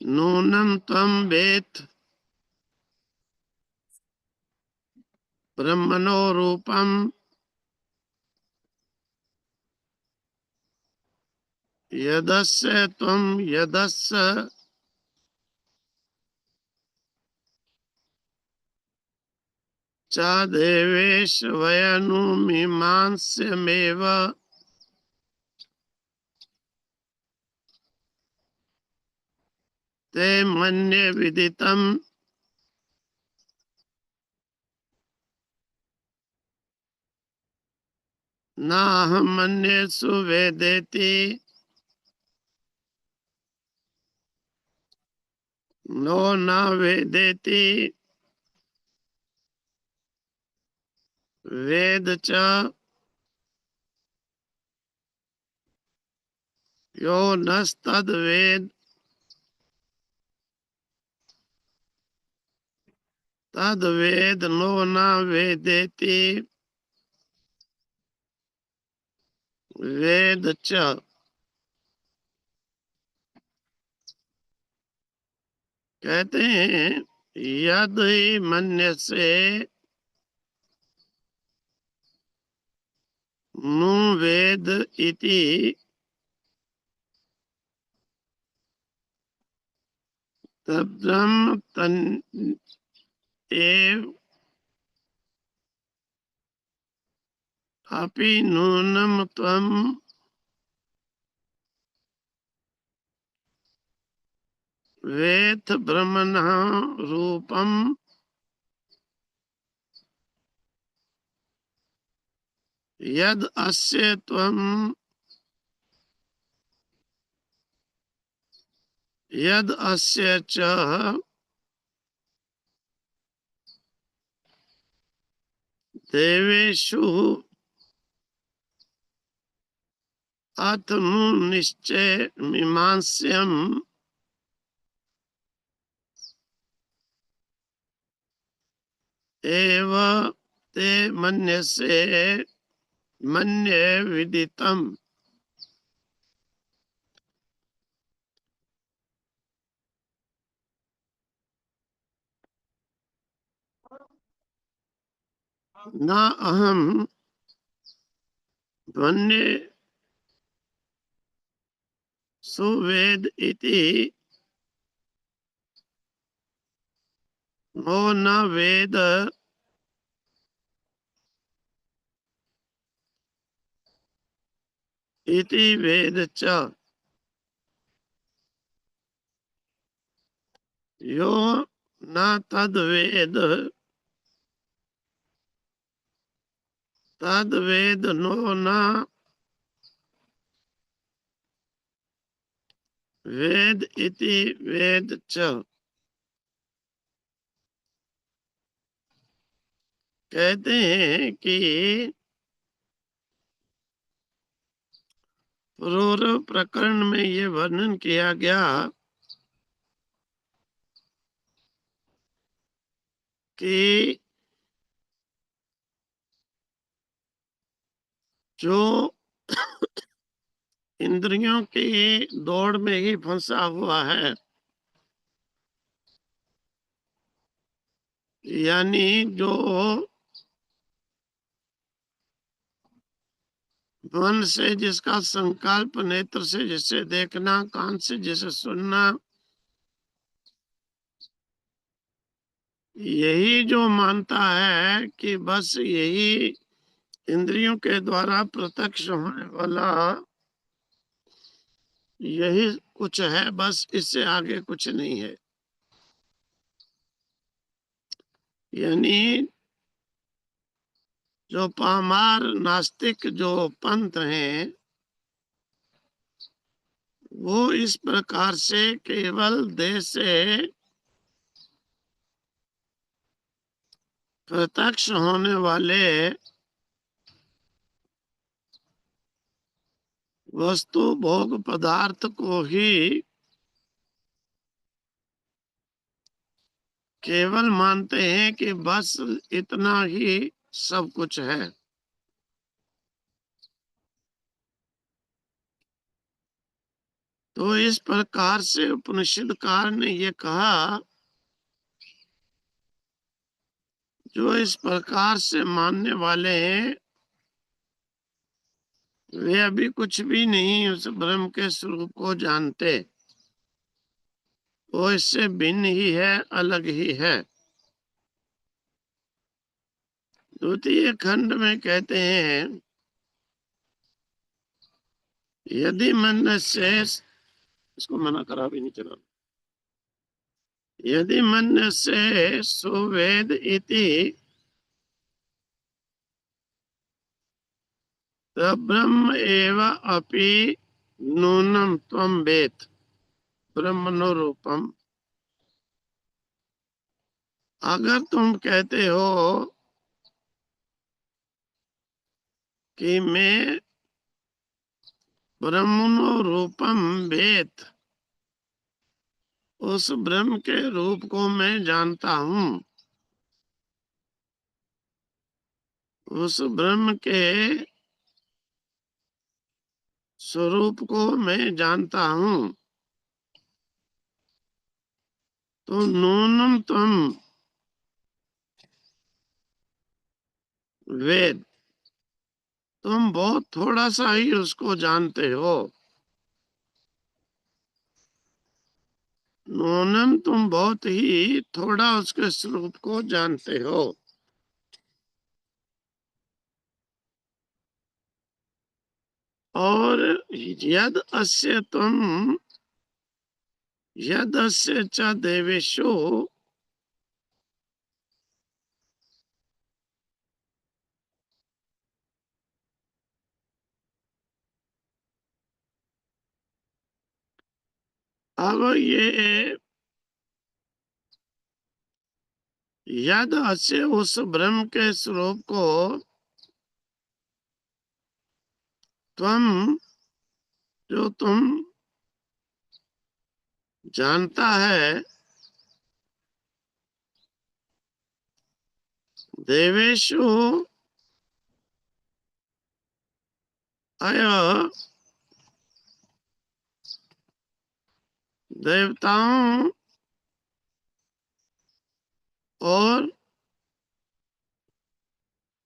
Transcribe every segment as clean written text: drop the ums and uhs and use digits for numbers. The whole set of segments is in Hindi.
नूनं त्वं वेत्थ ब्रह्मणो रूपम यदस्य त्वं यदस्य च देवेश वयनुमीमांस्यमेव ते मन्ये विदितम् नाहं मन्ये सुवेदेति नो न वेदेति वेद च यो नस्तद्वेद तद्वेद नो न वेदेति वेद च। कहते हैं यद मन्यसे नु वेद इति तब्रह्म तन् एव अपि नूनं त्वं वेत्थ ब्रह्मणः रूपम यद अस्य त्वं यद अस्य च देवेषु अथ नु निश्चय मीमांस्यम् एव ते मन्यसे मन्ये विदितम्। न अहं मन्ये सुवेद इति नो न वेद इति वेद च यो न तद्वेद तद्वेद नो न वेद इति वेद च। कहते हैं कि पूर्व प्रकरण में ये वर्णन किया गया कि जो इंद्रियों की दौड़ में ही फंसा हुआ है, यानी जो मन से जिसका संकल्प, नेत्र से जिसे देखना, कान से जिसे सुनना, यही जो मानता है कि बस यही इंद्रियों के द्वारा प्रत्यक्ष होने वाला यही कुछ है, बस इससे आगे कुछ नहीं है। यानी जो पामार नास्तिक जो पंथ हैं, वो इस प्रकार से केवल देह से प्रत्यक्ष होने वाले वस्तु भोग पदार्थ को ही केवल मानते हैं कि बस इतना ही सब कुछ है। तो इस प्रकार से उपनिषदकार ने ये कहा, जो इस प्रकार से मानने वाले हैं वे अभी कुछ भी नहीं उस ब्रह्म के स्वरूप को जानते। वो इससे भिन्न ही है, अलग ही है। द्वितीय खंड में कहते हैं, यदि मन से, इसको मना करा भी नहीं चला, यदि मन से सुवेद इति ब्रह्म एव अपि नूनम त्वम वेद ब्रह्मणो रूपम। अगर तुम कहते हो कि मैं ब्रह्मणो रूपम वेद, उस ब्रह्म के रूप को मैं जानता हूँ, उस ब्रह्म के स्वरूप को मैं जानता हूँ, तो नूनम तुम वेद, तुम बहुत थोड़ा सा ही उसको जानते हो। नूनम तुम बहुत ही थोड़ा उसके स्वरूप को जानते हो। और यद अस्य तुम, यद अस्य च देवेशु, अब ये यद अस्य उस ब्रह्म के स्वरूप को तुम, जो तुम जानता है, देवेशु अय, देवताओं और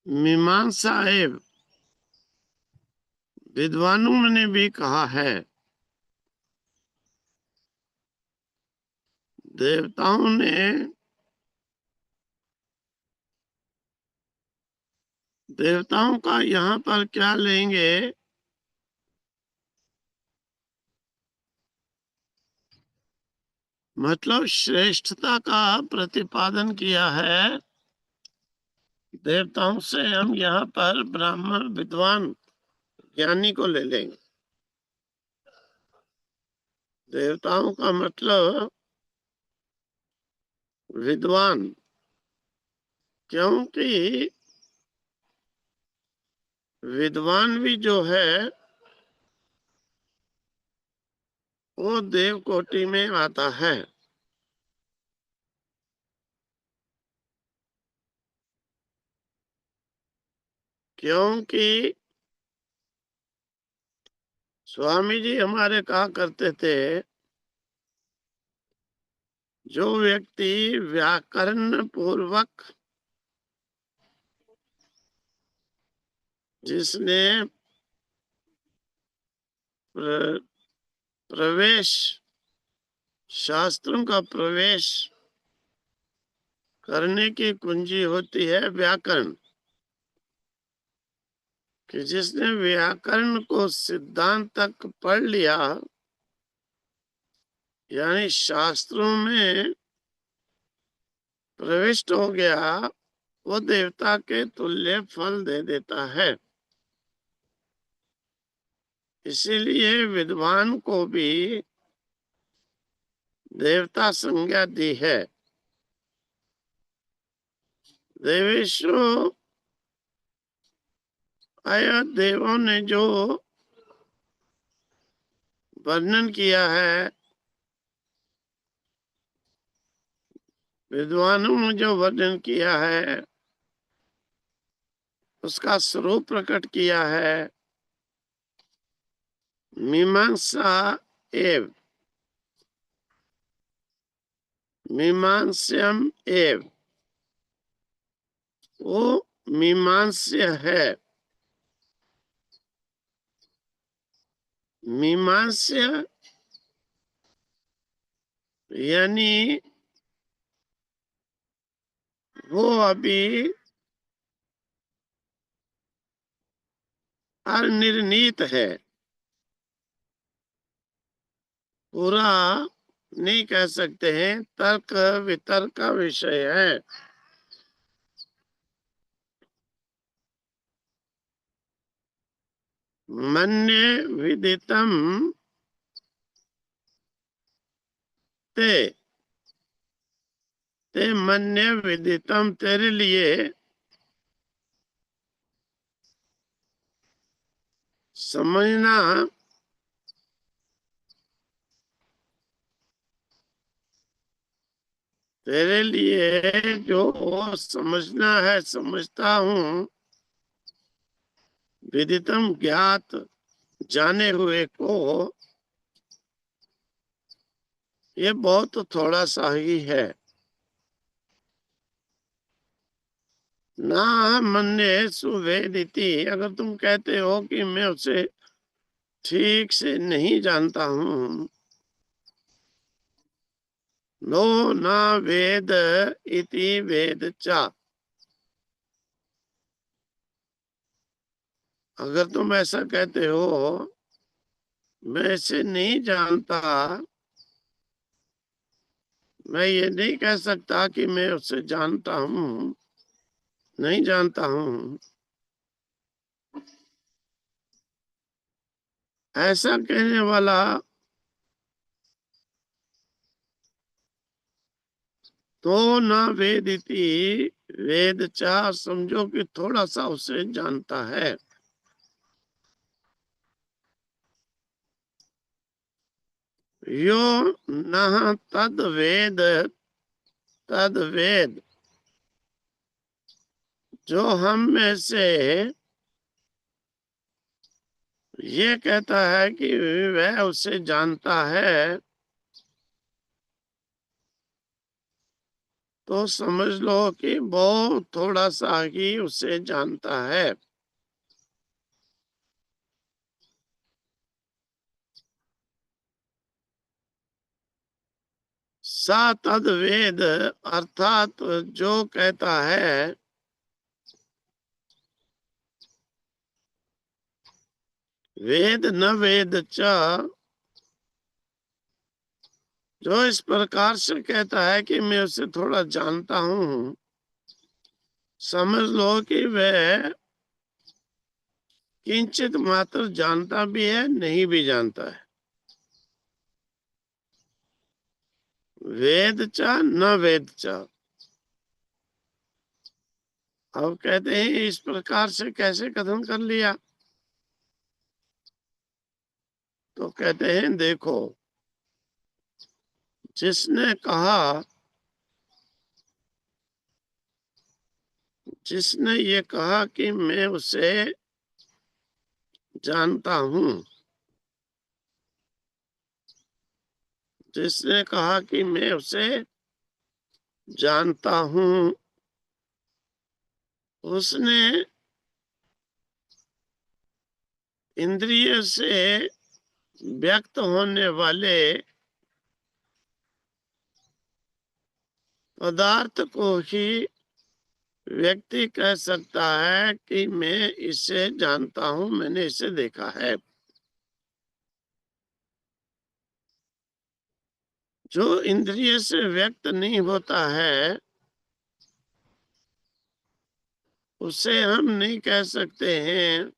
मीमांसा एवं विद्वानों ने भी कहा है। देवताओं ने, देवताओं का यहाँ पर क्या लेंगे, मतलब श्रेष्ठता का प्रतिपादन किया है। देवताओं से हम यहाँ पर ब्राह्मण विद्वान ज्ञानी को ले लेंगे। देवताओं का मतलब विद्वान, क्योंकि विद्वान भी जो है वो देव कोटि में आता है। क्योंकि स्वामी जी हमारे कहा करते थे, जो व्यक्ति व्याकरण पूर्वक, जिसने प्रवेश, शास्त्रों का प्रवेश करने की कुंजी होती है व्याकरण, कि जिसने व्याकरण को सिद्धांत तक पढ़ लिया, यानी शास्त्रों में प्रविष्ट हो गया, वो देवता के तुल्य फल दे देता है। इसीलिए विद्वान को भी देवता संज्ञा दी है। देवेशु अय, देवों ने जो वर्णन किया है, विद्वानों ने जो वर्णन किया है, उसका स्वरूप प्रकट किया है। मीमांसा एव, मीमांस्यम एव, वो मीमांस्य है। मीमांस्य यानी वो अभी अनिर्णीत है, पूरा नहीं कह सकते हैं, तर्क वितर्क का विषय है। मन्ये विदितम ते, ते मन्ये विदितम तेरे लिए, समझना तेरे लिए जो समझना है समझता हूँ, विदितम ज्ञात जाने हुए को, ये बहुत थोड़ा सा ही है। ना मन्ये सुवेदिति, अगर तुम कहते हो कि मैं उसे ठीक से नहीं जानता हूँ, नो ना वेद इति वेद चा, अगर तुम ऐसा कहते हो मैं इसे नहीं जानता, मैं ये नहीं कह सकता कि मैं उसे जानता हूँ, नहीं जानता हूँ, ऐसा कहने वाला तो ना वेदिति वेद चा, समझो कि थोड़ा सा उसे जानता है। यो न तद वेद, तद वेद, जो हम में से ये कहता है कि वह उसे जानता है, तो समझ लो कि बहुत थोड़ा सा ही उसे जानता है। सा तद वेद, अर्थात जो कहता है, वेद न वेद च, जो इस प्रकार से कहता है कि मैं उसे थोड़ा जानता हूँ, समझ लो कि वह किंचित मात्र जानता भी है, नहीं भी जानता है। वेद चा न वेद चा, अब कहते हैं इस प्रकार से कैसे कथन कर लिया, तो कहते हैं देखो, जिसने कहा, जिसने ये कहा कि मैं उसे जानता हूँ, जिसने कहा कि मैं उसे जानता हूँ, उसने इंद्रिय से व्यक्त होने वाले पदार्थ को ही व्यक्ति कह सकता है कि मैं इसे जानता हूँ, मैंने इसे देखा है। जो इंद्रिय से व्यक्त नहीं होता है, उसे हम नहीं कह सकते हैं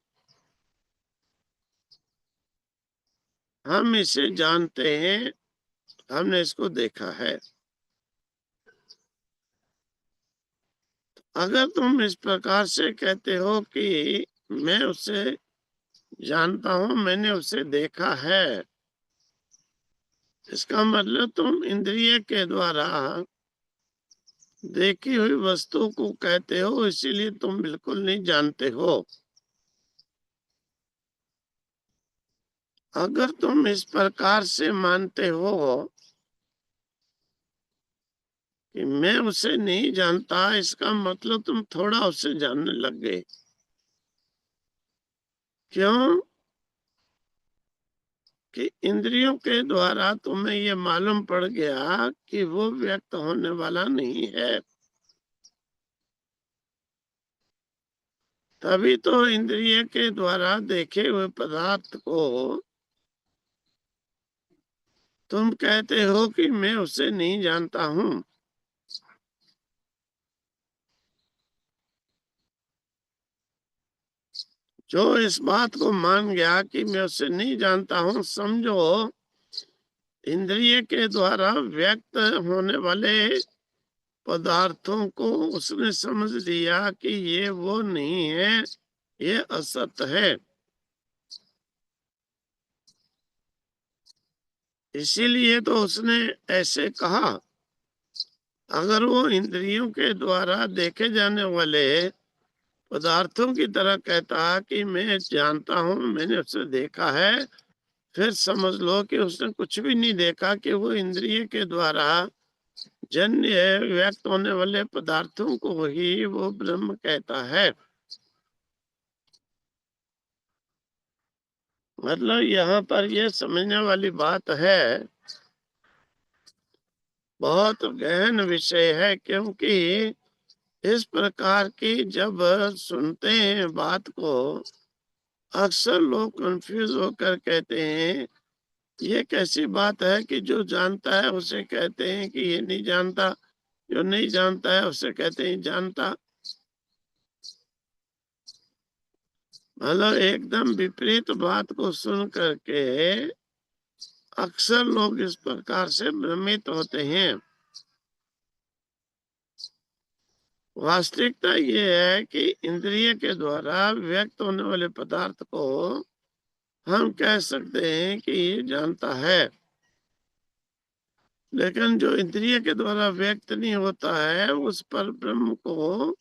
हम इसे जानते हैं, हमने इसको देखा है। अगर तुम इस प्रकार से कहते हो कि मैं उसे जानता हूँ, मैंने उसे देखा है, इसका मतलब तुम इंद्रिय के द्वारा देखी हुई वस्तु को कहते हो, इसीलिए तुम बिल्कुल नहीं जानते हो। अगर तुम इस प्रकार से मानते हो कि मैं उसे नहीं जानता, इसका मतलब तुम थोड़ा उसे जानने लग गए। क्यों? कि इंद्रियों के द्वारा तुम्हें ये मालूम पड़ गया कि वो व्यक्त होने वाला नहीं है। तभी तो इंद्रिय के द्वारा देखे हुए पदार्थ को तुम कहते हो कि मैं उसे नहीं जानता हूँ। जो इस बात को मान गया कि मैं उसे नहीं जानता हूँ, समझो इंद्रिय के द्वारा व्यक्त होने वाले पदार्थों को उसने समझ लिया कि ये वो नहीं है, ये असत है। इसीलिए तो उसने ऐसे कहा। अगर वो इंद्रियों के द्वारा देखे जाने वाले पदार्थों की तरह कहता कि मैं जानता हूँ, मैंने उसे देखा है, फिर समझ लो कि उसने कुछ भी नहीं देखा, कि वो इंद्रिय के द्वारा जन्य व्यक्त होने वाले पदार्थों को ही वो ब्रह्म कहता है। मतलब यहाँ पर ये समझने वाली बात है, बहुत गहन विषय है। क्योंकि इस प्रकार की जब सुनते हैं बात को, अक्सर लोग कंफ्यूज होकर कहते हैं ये कैसी बात है कि जो जानता है उसे कहते हैं कि ये नहीं जानता, जो नहीं जानता है उसे कहते हैं जानता। मतलब एकदम विपरीत बात को सुन करके अक्सर लोग इस प्रकार से भ्रमित होते हैं। वास्तविकता ये है कि इंद्रिय के द्वारा व्यक्त होने वाले पदार्थ को हम कह सकते हैं कि ये जानता है, लेकिन जो इंद्रिय के द्वारा व्यक्त नहीं होता है उस पर ब्रह्म को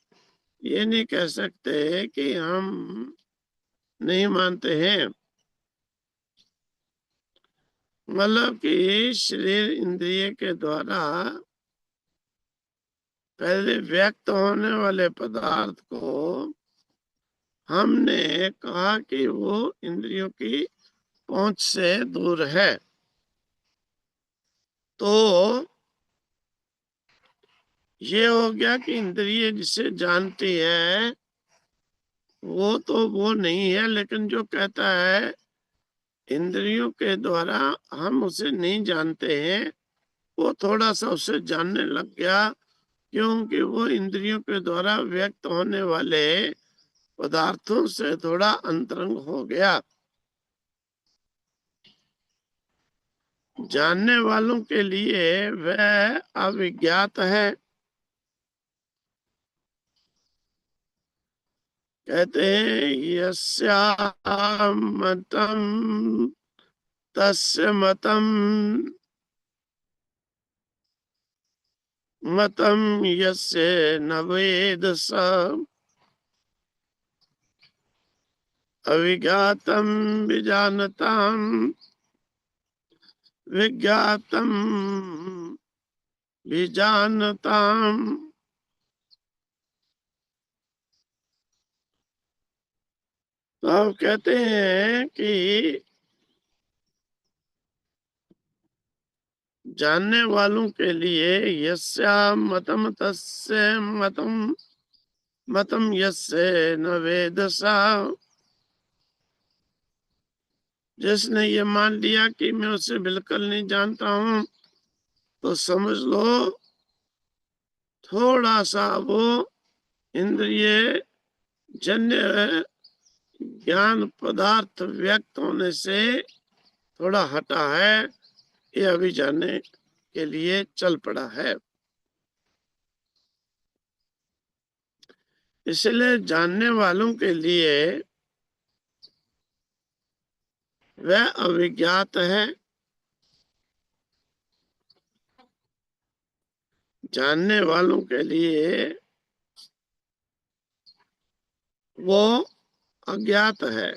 ये नहीं कह सकते कि हम नहीं मानते हैं। मतलब कि शरीर इंद्रिय के द्वारा पहले व्यक्त होने वाले पदार्थ को हमने कहा कि वो इंद्रियों की पहुंच से दूर है। तो ये हो गया कि इंद्रिय जिसे जानती है वो तो वो नहीं है, लेकिन जो कहता है इंद्रियों के द्वारा हम उसे नहीं जानते हैं, वो थोड़ा सा उसे जानने लग गया। क्योंकि वो इंद्रियों के द्वारा व्यक्त होने वाले पदार्थों से थोड़ा अंतरंग हो गया। जानने वालों के लिए वह अविज्ञात है। कहते हैं यस्या मतम तस्य मतम, मतम यस्य न वेद स अविज्ञातम विजानताम विज्ञातम विजानताम। तो आप कहते हैं कि जानने वालों के लिए यस्या मतम तस्य मतम, मतम यस्य न वेद सा, जिसने ये मान लिया कि मैं उसे बिल्कुल नहीं जानता हूँ, तो समझ लो थोड़ा सा वो इंद्रिय जन्य ज्ञान पदार्थ व्यक्त होने से थोड़ा हटा है, ये अभी जानने के लिए चल पड़ा है। इसलिए जानने वालों के लिए वह अविज्ञात है। जानने वालों के लिए वो अज्ञात है।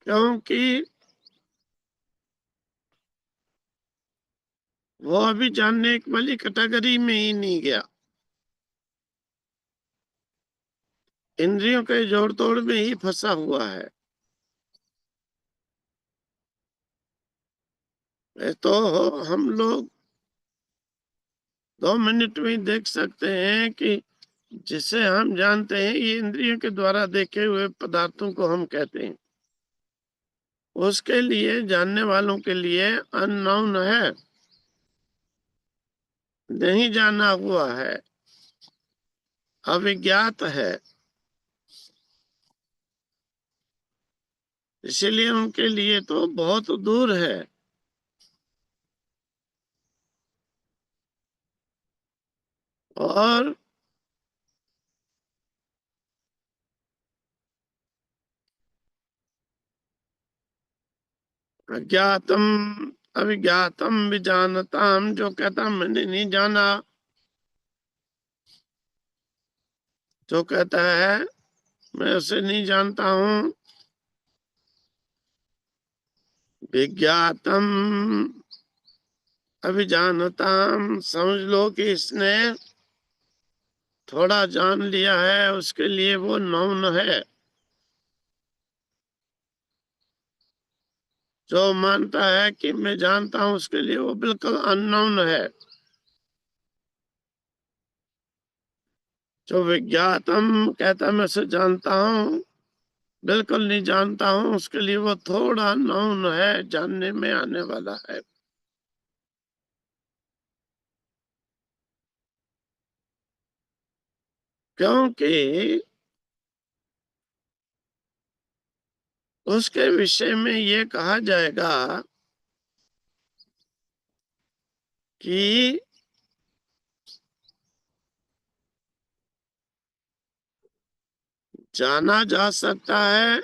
क्योंकि वो अभी जानने वाली कैटेगरी में ही नहीं गया, इंद्रियों के जोड़ तोड़ में ही फंसा हुआ है। तो हम लोग 2 मिनट में ही देख सकते हैं कि जिसे हम जानते हैं ये इंद्रियों के द्वारा देखे हुए पदार्थों को हम कहते हैं। उसके लिए जानने वालों के लिए अननोन है, नहीं जाना हुआ है, अविज्ञात है, इसीलिए उनके लिए तो बहुत दूर है। और अज्ञातम अविज्ञातम विजानताम, जो कहता मैंने नहीं जाना, जो कहता है मैं उसे नहीं जानता हूँ। विज्ञातम अभिजानताम, समझ लो कि इसने थोड़ा जान लिया है, उसके लिए वो नौन है। जो मानता है कि मैं जानता हूं, उसके लिए वो बिल्कुल अननोन है। जो विज्ञातम कहता है मैं उसे जानता हूँ, बिल्कुल नहीं जानता हूँ, उसके लिए वो थोड़ा नौन है, जानने में आने वाला है। क्योंकि उसके विषय में ये कहा जाएगा कि जाना जा सकता है,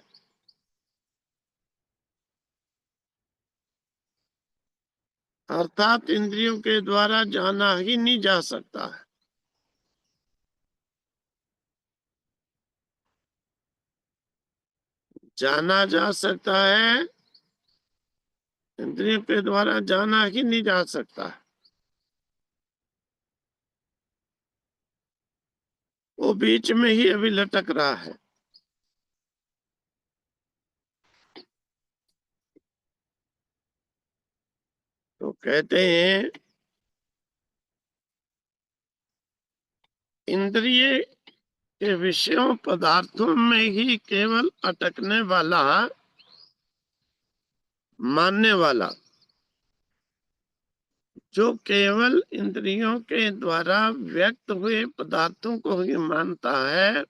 अर्थात इंद्रियों के द्वारा जाना ही नहीं जा सकता है। जाना जा सकता है, इंद्रियों के द्वारा जाना ही नहीं जा सकता है। वो बीच में ही अभी लटक रहा है। तो कहते हैं इंद्रिय के विषयों पदार्थों में ही केवल अटकने वाला, मानने वाला, जो केवल इंद्रियों के द्वारा व्यक्त हुए पदार्थों को ही मानता है,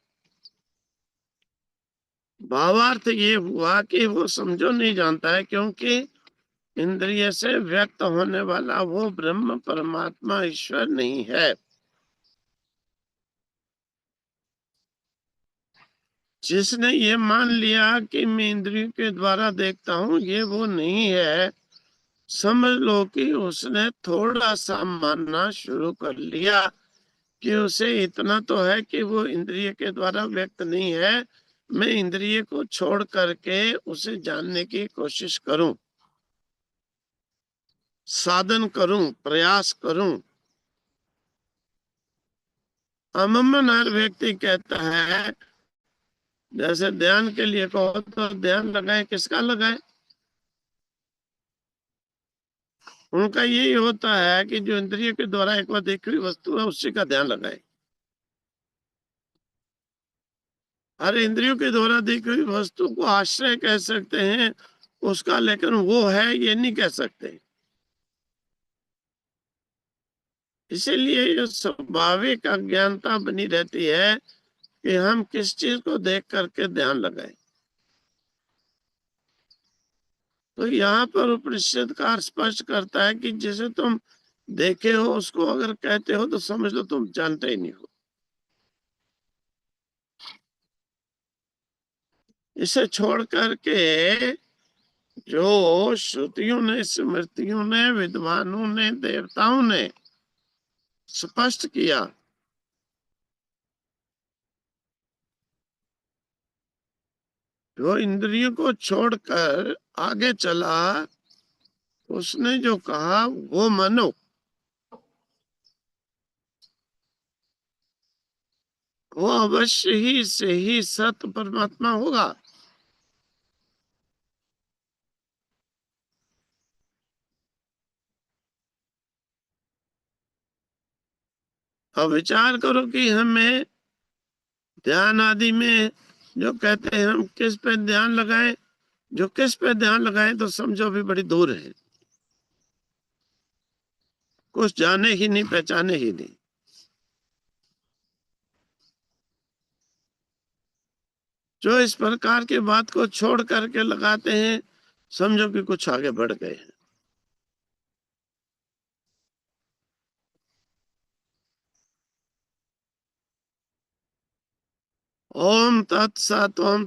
भावार्थ ये हुआ कि वो समझो नहीं जानता है, क्योंकि इंद्रिय से व्यक्त होने वाला वो ब्रह्म परमात्मा ईश्वर नहीं है। जिसने ये मान लिया कि मैं इंद्रियों के द्वारा देखता हूँ, ये वो नहीं है, समझ लो कि उसने थोड़ा सा मानना शुरू कर लिया कि उसे इतना तो है कि वो इंद्रिय के द्वारा व्यक्त नहीं है। मैं इंद्रिय को छोड़ करके उसे जानने की कोशिश करूं, साधन करूं, प्रयास करूं। अमूमन हर व्यक्ति कहता है, जैसे ध्यान के लिए कहो तो ध्यान लगाए, किसका लगाए? उनका यही होता है कि जो इंद्रिय के द्वारा एक बार देखी हुई वस्तु है, उसी का ध्यान लगाए। हर इंद्रियों के द्वारा देखी हुई वस्तु को आश्रय कह सकते हैं उसका, लेकिन वो है ये नहीं कह सकते। इसीलिए ये स्वाभाविक अज्ञानता बनी रहती है कि हम किस चीज को देख करके ध्यान लगाएं। तो यहाँ पर उपनिषद का स्पष्ट करता है कि जिसे तुम देखे हो उसको अगर कहते हो तो समझ लो तुम जानते ही नहीं हो। इसे छोड़ करके जो श्रुतियों ने, स्मृतियों ने, विद्वानों ने, देवताओं ने स्पष्ट किया, जो इंद्रियों को छोड़कर आगे चला, उसने जो कहा वो मानो, वो अवश्य ही से ही सत्य परमात्मा होगा। अब विचार करो कि हमें ध्यान आदि में जो कहते हैं हम किस पे ध्यान लगाएं, जो किस पे ध्यान लगाएं तो समझो अभी बड़ी दूर है, कुछ जाने ही नहीं, पहचाने ही नहीं। जो इस प्रकार की बात को छोड़ करके लगाते हैं, समझो कि कुछ आगे बढ़ गए हैं। ओम तत्सत ओम